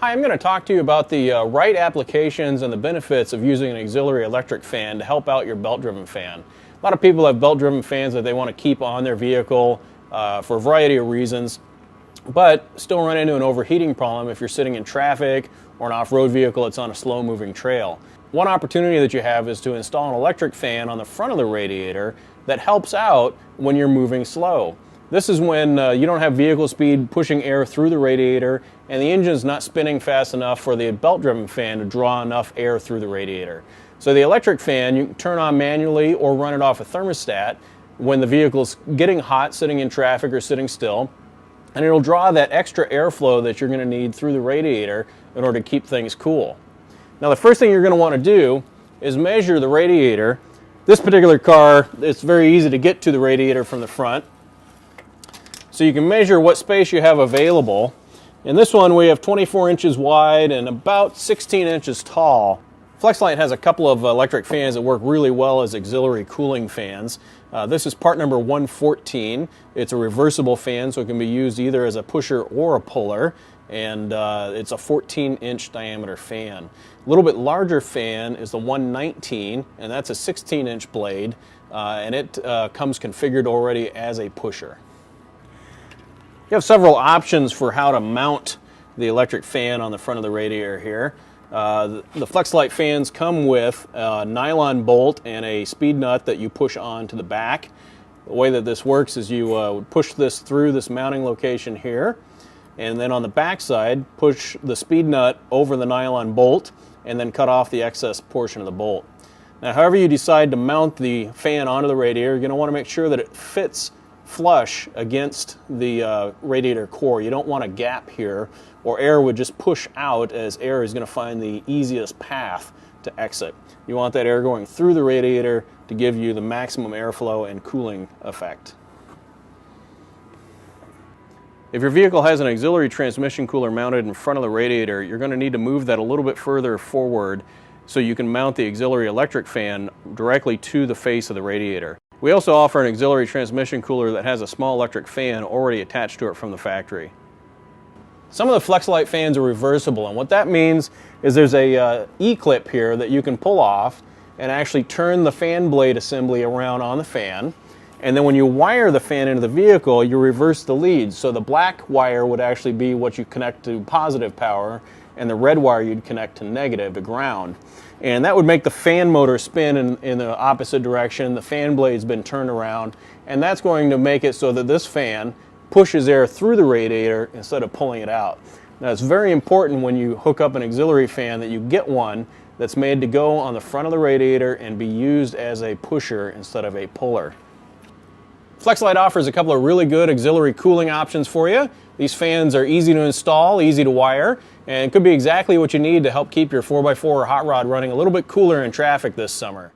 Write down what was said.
Hi, I'm going to talk to you about the right applications and the benefits of using an auxiliary electric fan to help out your belt-driven fan. A lot of people have belt-driven fans that they want to keep on their vehicle for a variety of reasons, but still run into an overheating problem if you're sitting in traffic or an off-road vehicle that's on a slow-moving trail. One opportunity that you have is to install an electric fan on the front of the radiator that helps out when you're moving slow. This is when you don't have vehicle speed pushing air through the radiator and the engine's not spinning fast enough for the belt-driven fan to draw enough air through the radiator. So the electric fan you can turn on manually or run it off a thermostat when the vehicle's getting hot sitting in traffic or sitting still, and it'll draw that extra airflow that you're going to need through the radiator in order to keep things cool. Now the first thing you're going to want to do is measure the radiator. This particular car, it's very easy to get to the radiator from the front. So you can measure what space you have available. In this one we have 24 inches wide and about 16 inches tall. Flex-A-Lite has a couple of electric fans that work really well as auxiliary cooling fans. This is part number 114. It's a reversible fan, so it can be used either as a pusher or a puller, and it's a 14-inch diameter fan. A little bit larger fan is the 119, and that's a 16-inch blade, and it comes configured already as a pusher. You have several options for how to mount the electric fan on the front of the radiator here. The Flex-A-Lite fans come with a nylon bolt and a speed nut that you push on to the back. The way that this works is you push this through this mounting location here, and then on the back side push the speed nut over the nylon bolt and then cut off the excess portion of the bolt. Now however you decide to mount the fan onto the radiator, you're going to want to make sure that it fits flush against the radiator core. You don't want a gap here, or air would just push out as air is going to find the easiest path to exit. You want that air going through the radiator to give you the maximum airflow and cooling effect. If your vehicle has an auxiliary transmission cooler mounted in front of the radiator, you're going to need to move that a little bit further forward so you can mount the auxiliary electric fan directly to the face of the radiator. We also offer an auxiliary transmission cooler that has a small electric fan already attached to it from the factory. Some of the Flex-A-Lite fans are reversible, and what that means is there's a E-clip here that you can pull off and actually turn the fan blade assembly around on the fan, and then when you wire the fan into the vehicle, you reverse the leads. So the black wire would actually be what you connect to positive power, and the red wire you'd connect to negative, to ground. And that would make the fan motor spin in the opposite direction. The fan blade's been turned around, and that's going to make it so that this fan pushes air through the radiator instead of pulling it out. Now it's very important when you hook up an auxiliary fan that you get one that's made to go on the front of the radiator and be used as a pusher instead of a puller. Flex-A-Lite offers a couple of really good auxiliary cooling options for you. These fans are easy to install, easy to wire, and could be exactly what you need to help keep your 4x4 or hot rod running a little bit cooler in traffic this summer.